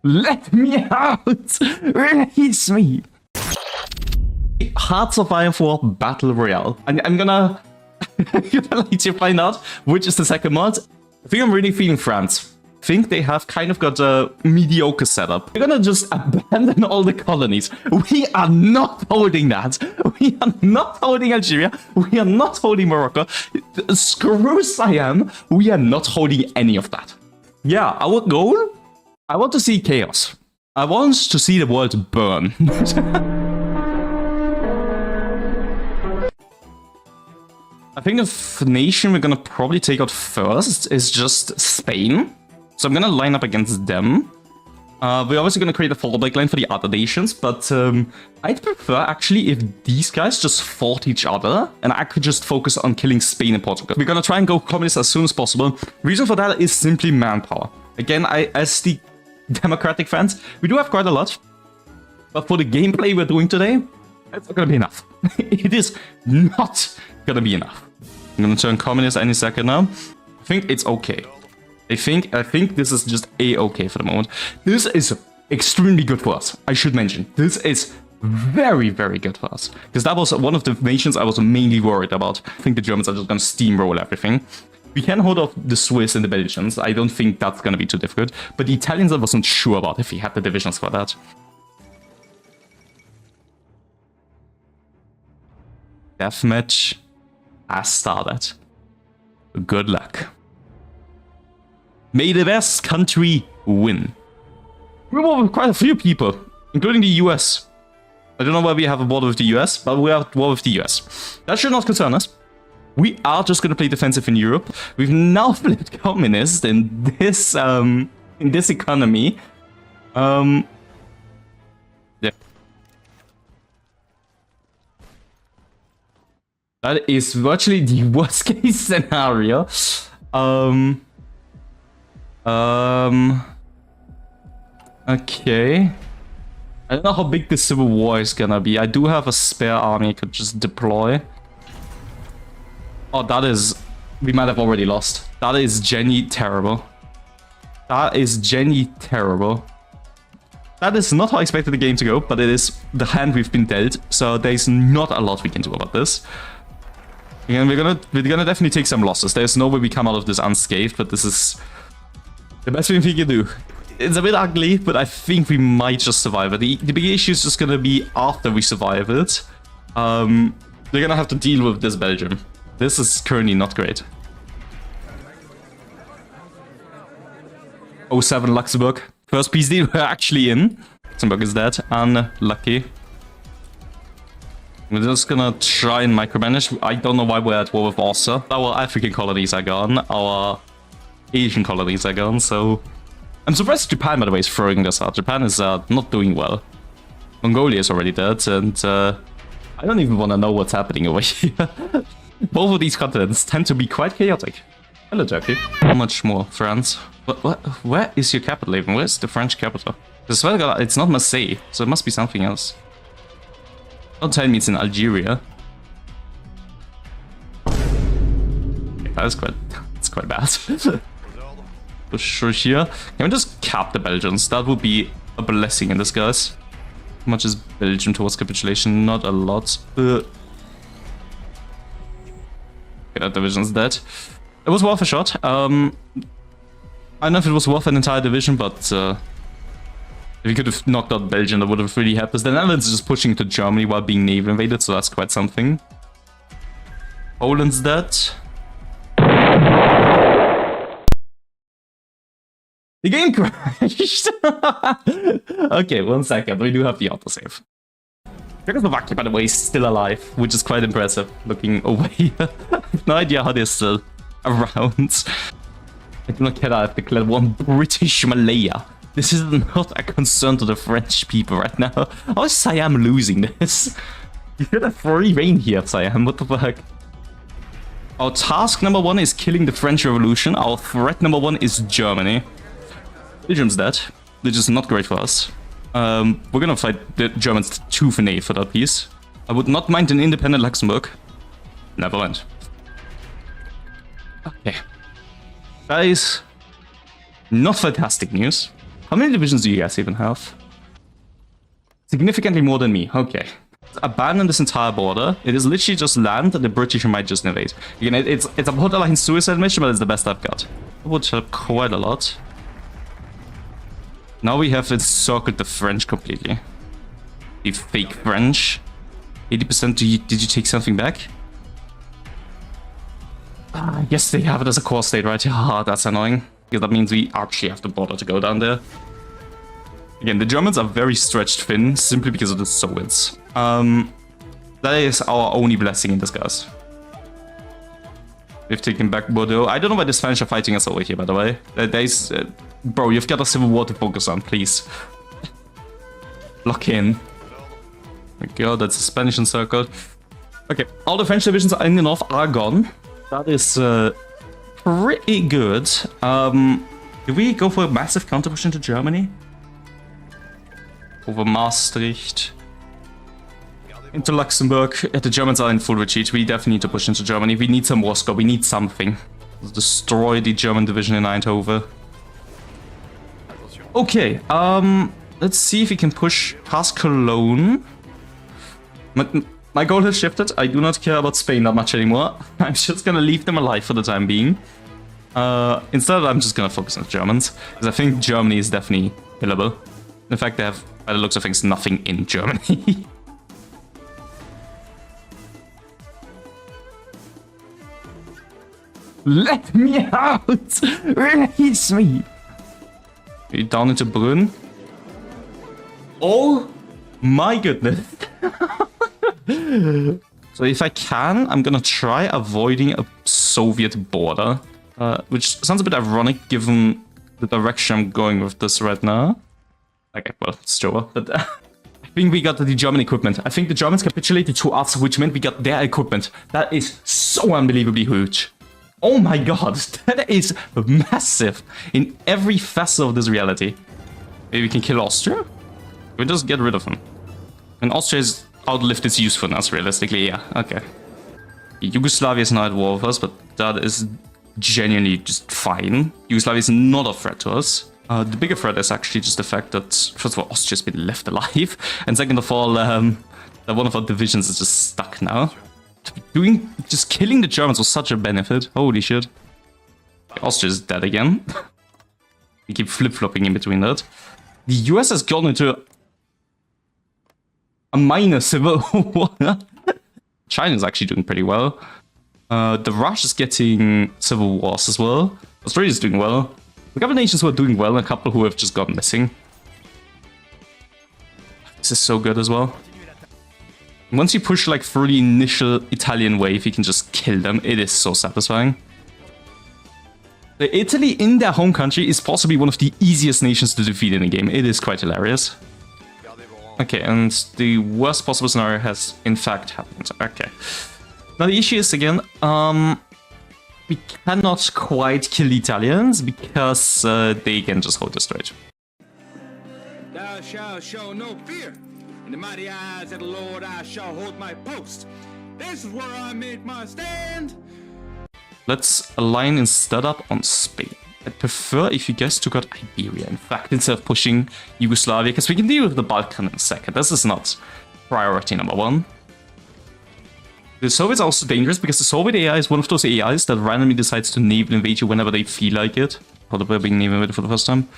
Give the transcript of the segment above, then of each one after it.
Let me out! Release me! Hard Survival for Battle Royale. I'm gonna let you find out which is the second mod. I think I'm really feeling France. I think they have kind of got a mediocre setup. We're gonna just abandon all the colonies. We are not holding that. We are not holding Algeria. We are not holding Morocco. Screw Siam. We are not holding any of that. Yeah, our goal? I want to see chaos. I want to see the world burn. I think the nation we're gonna probably take out first is just Spain. So I'm gonna line up against them. We're obviously gonna create a fallback line for the other nations, but I'd prefer actually if these guys just fought each other and I could just focus on killing Spain and Portugal. We're gonna try and go communist as soon as possible. Reason for that is simply manpower. Again, as the democratic fans, we do have quite a lot, but for the gameplay we're doing today, it's not gonna be enough. It is not gonna be enough. I'm gonna turn communist any second now. I think it's okay. I think this is just a-okay for the moment. This is extremely good for us. I should mention, this is very, very good for us. Because that was one of the nations I was mainly worried about. I think the Germans are just gonna steamroll everything. We can hold off the Swiss and the Belgians. I don't think that's gonna be too difficult. But the Italians I wasn't sure about if we had the divisions for that. Deathmatch has started. Good luck. May the best country win. We're war with quite a few people, including the US. I don't know why we have a war with the US, but we have a war with the US. That should not concern us. We are just going to play defensive in Europe. We've now flipped communist in this economy. Yeah. That is virtually the worst case scenario. Okay. I don't know how big the civil war is gonna be. I do have a spare army I could just deploy. Oh, that is... We might have already lost. That is Jenny terrible. That is Jenny terrible. That is not how I expected the game to go, but it is the hand we've been dealt. So there's not a lot we can do about this. Again, we're gonna definitely take some losses. There's no way we come out of this unscathed, but this is the best thing we can do. It's a bit ugly, but I think we might just survive it. The big issue is just gonna be after we survive it. We're gonna have to deal with this Belgium. This is currently not great. 07 Luxembourg. First peace deal we're actually in. Luxembourg is dead. Unlucky. We're just gonna try and micromanage. I don't know why we're at war with Warsaw. Our African colonies are gone. Our Asian colonies are gone, so... I'm surprised Japan, by the way, is throwing this out. Japan is not doing well. Mongolia is already dead, and I don't even want to know what's happening over here. Both of these continents tend to be quite chaotic. Hello, Turkey. How much more? France? Where is your capital even? Where's the French capital? I swear to God, it's not Marseille, so it must be something else. Don't tell me it's in Algeria. Okay, that's quite bad. Push through here. Can we just cap the Belgians? That would be a blessing in disguise. How much is Belgium towards capitulation? Not a lot. Okay, that division's dead. It was worth a shot. I don't know if it was worth an entire division, but if we could have knocked out Belgium, that would have really helped us. The Netherlands is just pushing to Germany while being navy invaded, so that's quite something. Poland's dead. The game crashed! Okay, 1 second. We do have the autosave. Czechoslovakia, by the way, is still alive, which is quite impressive, looking away. I have no idea how they're still around. I do not care that I've declared one British Malaya. This is not a concern to the French people right now. How is Siam losing this? You got a free reign here, Siam. What the fuck? Our task number 1 is killing the French Revolution. Our threat number 1 is Germany. Belgium's dead, which is not great for us. We're gonna fight the Germans tooth and nail for that piece. I would not mind an independent Luxembourg. Never mind. Okay. That is not fantastic news. How many divisions do you guys even have? Significantly more than me. Okay. Abandon this entire border. It is literally just land that the British might just invade. Again, it's a borderline suicide mission, but it's the best I've got. It would help quite a lot. Now we have encircled the French completely. The fake French. 80%, did you take something back? Yes, they have it as a core state, right? Ah, that's annoying. Because that means we actually have the border to go down there. Again, the Germans are very stretched thin, simply because of the Soviets. That is our only blessing in disguise. We've taken back Bordeaux. I don't know why the Spanish are fighting us over here, by the way. Bro, you've got a civil war to focus on, please. Lock in. There we go, that's the Spanish encircled. Okay, all the French divisions in the north are gone. That is pretty good. Do we go for a massive counter-push into Germany? Over Maastricht. Into Luxembourg. The Germans are in full retreat. We definitely need to push into Germany. We need some war score. We need something. Let's destroy the German division in Eindhoven. Okay, let's see if we can push past Cologne. My goal has shifted. I do not care about Spain that much anymore. I'm just gonna leave them alive for the time being. Instead, I'm just gonna focus on the Germans. Because I think Germany is definitely killable. In fact, they have, by the looks of things, nothing in Germany. Let me out! Release me! Are you down into Brünn? Oh my goodness. So if I can, I'm gonna try avoiding a Soviet border. Which sounds a bit ironic given the direction I'm going with this right now. Okay, well, it's true, but I think we got the German equipment. I think the Germans capitulated to us, which meant we got their equipment. That is so unbelievably huge. Oh my god, that is massive in every facet of this reality. Maybe we can kill Austria? We just get rid of him. And Austria's outlived its usefulness, realistically, yeah, okay. Yugoslavia is now at war with us, but that is genuinely just fine. Yugoslavia is not a threat to us. The bigger threat is actually just the fact that, first of all, Austria's been left alive, and second of all, that one of our divisions is just stuck now. Just killing the Germans was such a benefit. Holy shit. Austria's dead again. We keep flip-flopping in between that. The US has gone into a minor civil war. China's actually doing pretty well. The Rush is getting civil wars as well. Australia's doing well. A couple of nations who are doing well and a couple who have just gone missing. This is so good as well. Once you push like through the initial Italian wave, you can just kill them. It is so satisfying. Italy in their home country is possibly one of the easiest nations to defeat in a game. It is quite hilarious. Okay, and the worst possible scenario has in fact happened. Okay. Now the issue is again, we cannot quite kill the Italians because they can just hold us straight. Thou shalt show no fear. In the mighty eyes of the Lord I shall hold my post. This is where I made my stand. Let's align instead up on Spain. I'd prefer if you guys took out Iberia, in fact, instead of pushing Yugoslavia, because we can deal with the Balkan in a second. This is not priority number one. The Soviets are also dangerous because the Soviet AI is one of those AIs that randomly decides to naval invade you whenever they feel like it. Probably being naval invaded for the first time.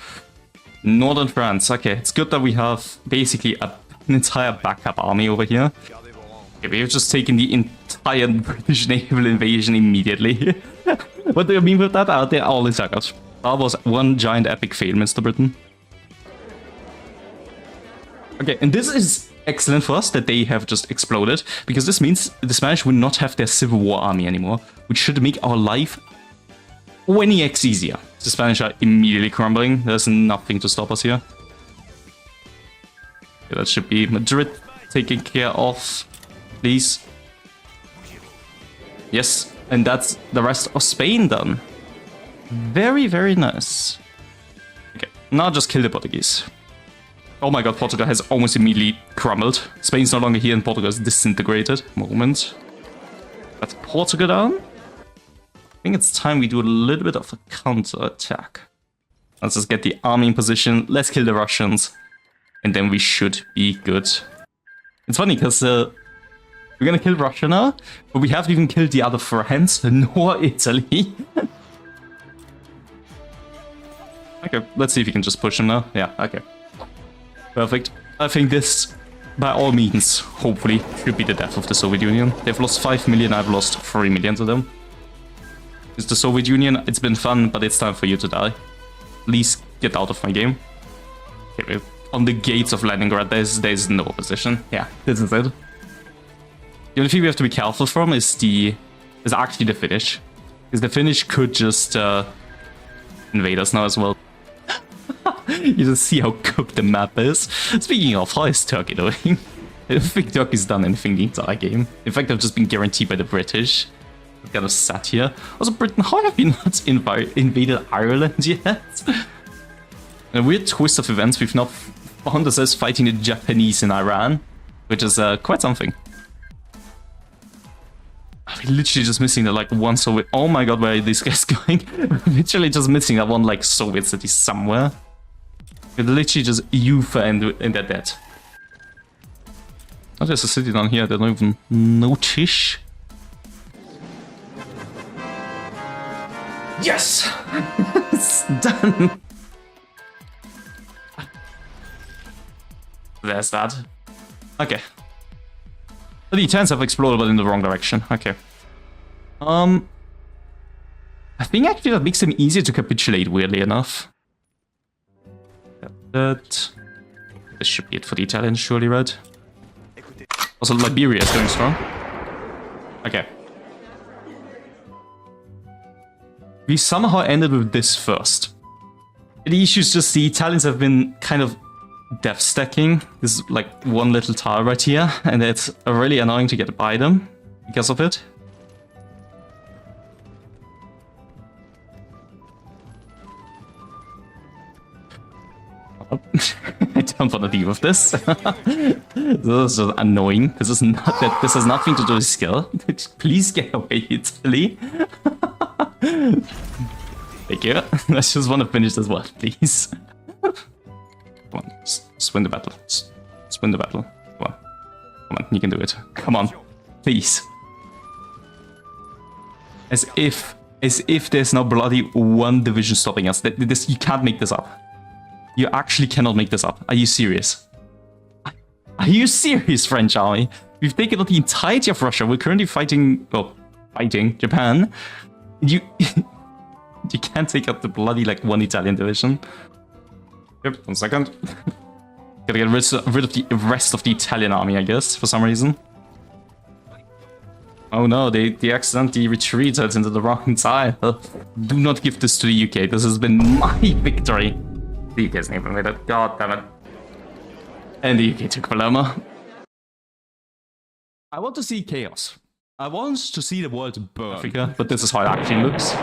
Northern France. Okay, it's good that we have basically an entire backup army over here. Okay, we've just taken the entire British naval invasion immediately. What do you mean with that? They're all encircled. That was one giant epic fail, Mr. Britain. Okay, and this is excellent for us that they have just exploded, because this means the Spanish will not have their civil war army anymore, which should make our life 20x easier. The Spanish are immediately crumbling. There's nothing to stop us here. Okay, that should be Madrid taken care of, please. Yes, and that's the rest of Spain done. Very, very nice. Okay, now just kill the Portuguese. Oh my god, Portugal has almost immediately crumbled. Spain's no longer here and Portugal is disintegrated. Moment. That's Portugal down. I think it's time we do a little bit of a counter-attack. Let's just get the army in position. Let's kill the Russians. And then we should be good. It's funny because we're gonna kill Russia now, but we haven't even killed the other France nor Italy. Okay, let's see if we can just push them now. Yeah, okay. Perfect. I think this, by all means, hopefully, should be the death of the Soviet Union. They've lost 5 million, I've lost 3 million to them. It's the Soviet Union, it's been fun, but it's time for you to die. Please get out of my game. Okay, on the gates of Leningrad, there's no opposition. Yeah, this is it. The only thing we have to be careful from is actually the Finnish. Because the Finnish could just invade us now as well. You just see how cooked the map is. Speaking of, how is Turkey doing? I don't think Turkey's done anything the entire game. In fact, I've just been guaranteed by the British. I've kind of sat here. Also, Britain, how have you not invaded Ireland yet? In a weird twist of events, we've now found ourselves fighting the Japanese in Iran, which is quite something. We're literally just missing that like one Soviet. Oh my god, where are these guys going? We're literally just missing that one like Soviet city somewhere. We're literally just UFA and they're dead. Oh, there's a city down here that I don't even notice. Yes! It's done! There's that. Okay. The E10s have exploded, but in the wrong direction. Okay. I think actually that makes them easier to capitulate, weirdly enough. This should be it for the Italians, surely, right? Also, Liberia is going strong. Okay. We somehow ended with this first. The issue is just the Italians have been kind of death stacking. This is like one little tower right here, and it's really annoying to get by them because of it. I don't want to deal with this. This is just annoying. This is not that. This has nothing to do with skill. Please get away, Italy. Thank you. I just want to finish this one, please. Come on, just win the battle. Just win the battle. Come on. Come on, you can do it. Come on. Please. As if there's no bloody one division stopping us. This, you can't make this up. You actually cannot make this up. Are you serious? Are you serious, French army? We've taken out the entirety of Russia. We're currently fighting... well, fighting Japan. You... you can't take out the bloody, like, one Italian division. Yep, 1 second. Gotta get rid of the rest of the Italian army, I guess, for some reason. Oh no, they accidentally retreated into the wrong tile. Do not give this to the UK. This has been my victory. The UK hasn't even made it. God damn it. And the UK took Palermo. I want to see chaos. I want to see the world burn. Africa, but this is how it actually looks.